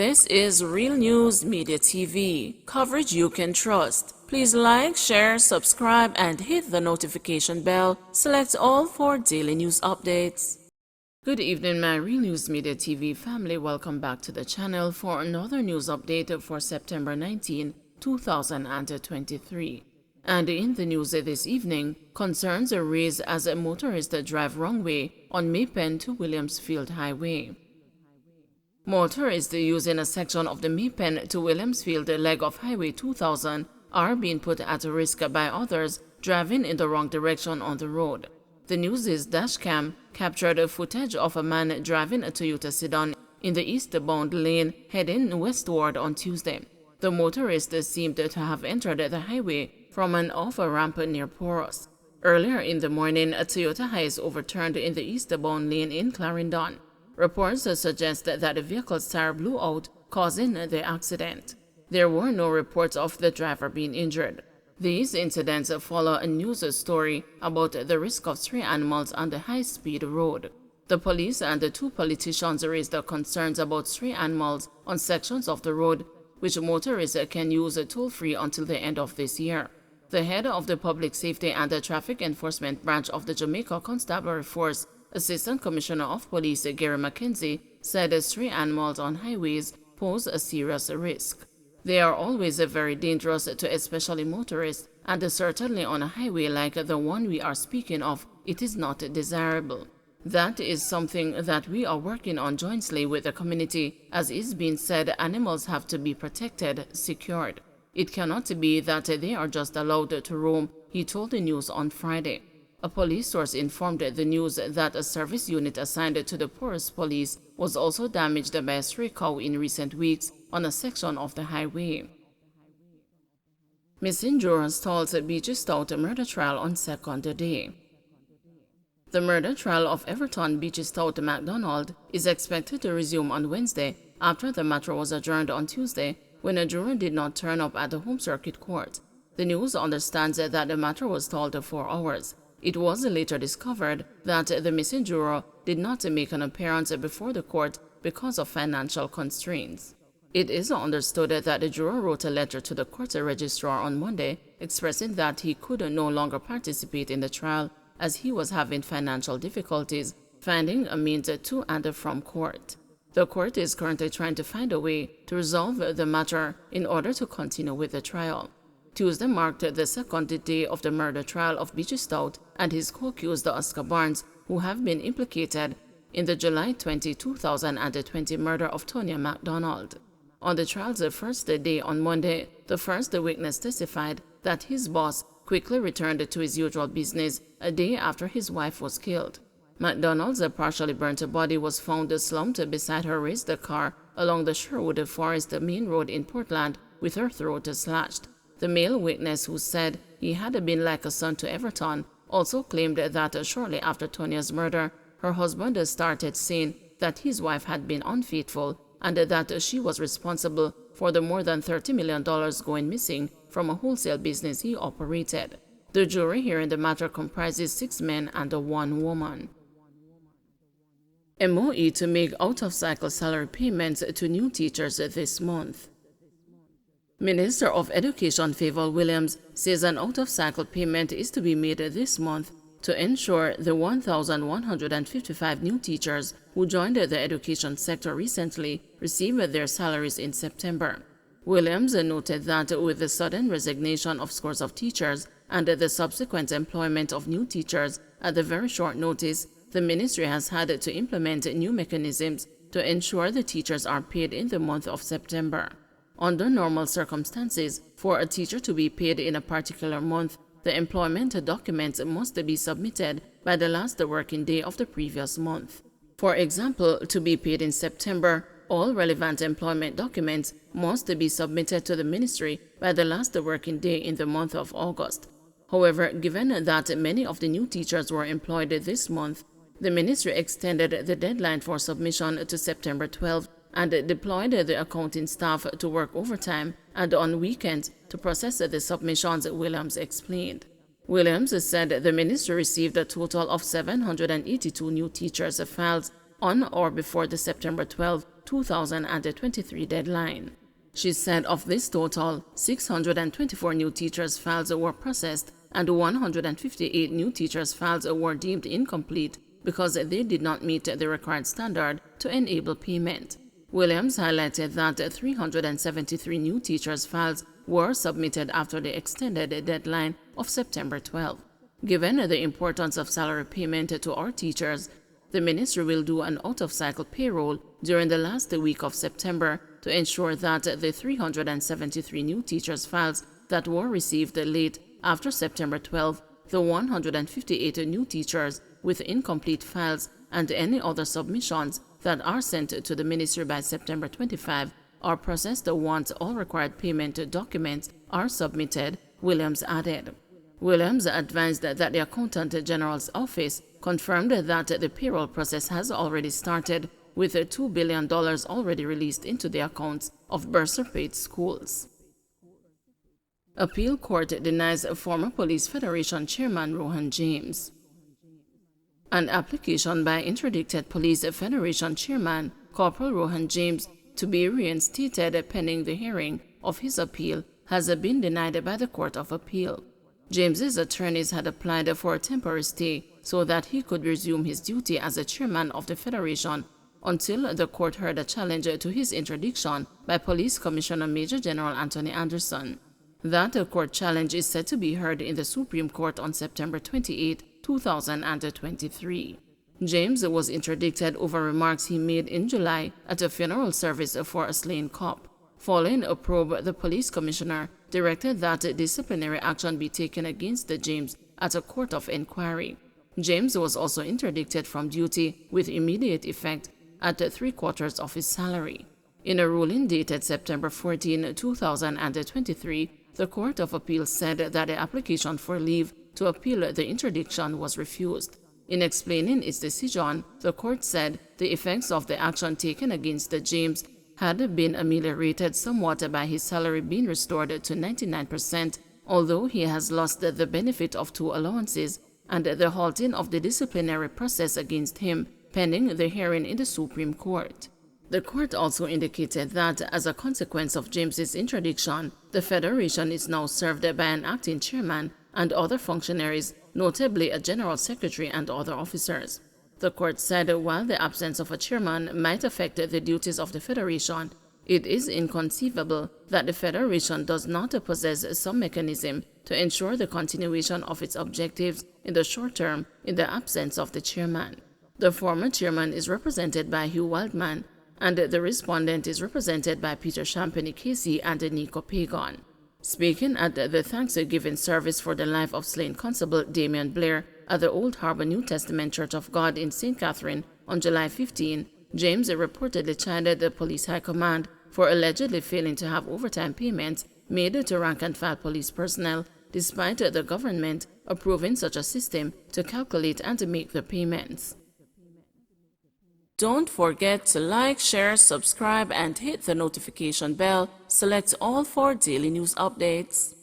This is Real News Media TV, coverage you can trust. Please like, share, subscribe, and hit the notification bell. Select all for daily news updates. Good evening, my Real News Media TV family. Welcome back to the channel for another news update for September 19, 2023. And in the news this evening, concerns are raised as a motorist drive wrong way on Maypen to Williamsfield Highway. Motorists using a section of the Maypen to Williamsfield leg of Highway 2000 are being put at risk by others driving in the wrong direction on the road. The News' dashcam captured footage of a man driving a Toyota sedan in the eastbound lane heading westward on Tuesday. The motorist seemed to have entered the highway from an off-ramp near Poros. Earlier in the morning, a Toyota Hiace overturned in the eastbound lane in Clarendon. Reports suggest that the vehicle's tire blew out, causing the accident. There were no reports of the driver being injured. These incidents follow a news story about the risk of stray animals on the high-speed road. The police and the two politicians raised concerns about stray animals on sections of the road, which motorists can use toll-free until the end of this year. The head of the Public Safety and the Traffic Enforcement Branch of the Jamaica Constabulary Force, Assistant Commissioner of Police Gary McKenzie, said stray animals on highways pose a serious risk. They are always very dangerous to especially motorists, and certainly on a highway like the one we are speaking of, it is not desirable. That is something that we are working on jointly with the community. As is being said, animals have to be protected, secured. It cannot be that they are just allowed to roam, he told the News on Friday. A police source informed the News that a service unit assigned to the Poros Police was also damaged by a stray cow in recent weeks on a section of the highway. Missing juror stalls Beachy Stout murder trial on second day. The murder trial of Everton Beachy Stout MacDonald is expected to resume on Wednesday after the matter was adjourned on Tuesday when a juror did not turn up at the Home Circuit Court. The News understands that the matter was stalled 4 hours. It was later discovered that the missing juror did not make an appearance before the court because of financial constraints. It is understood that the juror wrote a letter to the court registrar on Monday expressing that he could no longer participate in the trial as he was having financial difficulties finding a means to and from court. The court is currently trying to find a way to resolve the matter in order to continue with the trial. Tuesday marked the second day of the murder trial of Beachy Stout and his co-accused Oscar Barnes, who have been implicated in the July 20, 2020 murder of Tonya MacDonald. On the trial's first day on Monday, the first witness testified that his boss quickly returned to his usual business a day after his wife was killed. MacDonald's partially burnt body was found slumped beside her race car along the Sherwood Forest Main Road in Portland with her throat slashed. The male witness, who said he had been like a son to Everton, also claimed that shortly after Tonya's murder, her husband started saying that his wife had been unfaithful and that she was responsible for the more than $30 million going missing from a wholesale business he operated. The jury hearing the matter comprises 6 men and 1 woman. MOE to make out-of-cycle salary payments to new teachers this month. Minister of Education Favour Williams says an out-of-cycle payment is to be made this month to ensure the 1,155 new teachers who joined the education sector recently receive their salaries in September. Williams noted that with the sudden resignation of scores of teachers and the subsequent employment of new teachers at the very short notice, the ministry has had to implement new mechanisms to ensure the teachers are paid in the month of September. Under normal circumstances, for a teacher to be paid in a particular month, the employment documents must be submitted by the last working day of the previous month. For example, to be paid in September, all relevant employment documents must be submitted to the ministry by the last working day in the month of August. However, given that many of the new teachers were employed this month, the ministry extended the deadline for submission to September 12 and deployed the accounting staff to work overtime and on weekends to process the submissions, Williams explained. Williams said the ministry received a total of 782 new teachers' files on or before the September 12 2023 deadline. She said of this total, 624 new teachers' files were processed and 158 new teachers' files were deemed incomplete because they did not meet the required standard to enable payment. Williams highlighted that 373 new teachers' files were submitted after the extended deadline of September 12. Given the importance of salary payment to our teachers, the ministry will do an out-of-cycle payroll during the last week of September to ensure that the 373 new teachers' files that were received late after September 12, the 158 new teachers with incomplete files, and any other submissions that are sent to the ministry by September 25 are processed once all required payment documents are submitted, Williams added. Williams advised that the Accountant General's office confirmed that the payroll process has already started, with $2 billion already released into the accounts of bursar-paid schools. Appeal Court denies former Police Federation Chairman Rohan James. An application by interdicted Police Federation Chairman Corporal Rohan James to be reinstated pending the hearing of his appeal has been denied by the Court of Appeal. James's attorneys had applied for a temporary stay so that he could resume his duty as a chairman of the Federation until the court heard a challenge to his interdiction by Police Commissioner Major General Anthony Anderson. That court challenge is set to be heard in the Supreme Court on September 28, 2023. James was interdicted over remarks he made in July at a funeral service for a slain cop. Following a probe, the police commissioner directed that disciplinary action be taken against James at a court of inquiry. James was also interdicted from duty with immediate effect at 3/4 of his salary. In a ruling dated September 14, 2023, the Court of Appeal said that the application for leave to appeal the interdiction was refused. In explaining its decision, the court said the effects of the action taken against James had been ameliorated somewhat by his salary being restored to 99%, although he has lost the benefit of 2 allowances, and the halting of the disciplinary process against him pending the hearing in the Supreme Court. The court also indicated that, as a consequence of James's interdiction, the Federation is now served by an acting chairman and other functionaries, notably a general secretary and other officers. The court said while the absence of a chairman might affect the duties of the Federation, it is inconceivable that the Federation does not possess some mechanism to ensure the continuation of its objectives in the short term in the absence of the chairman. The former chairman is represented by Hugh Wildman, and the respondent is represented by Peter Champagny Casey and Nico Pagan. Speaking at the Thanksgiving service for the life of slain Constable Damian Blair at the Old Harbor New Testament Church of God in St. Catherine on July 15, James reportedly chided the police high command for allegedly failing to have overtime payments made to rank-and-file police personnel, despite the government approving such a system to calculate and make the payments. Don't forget to like, share, subscribe, and hit the notification bell. Select all for daily news updates.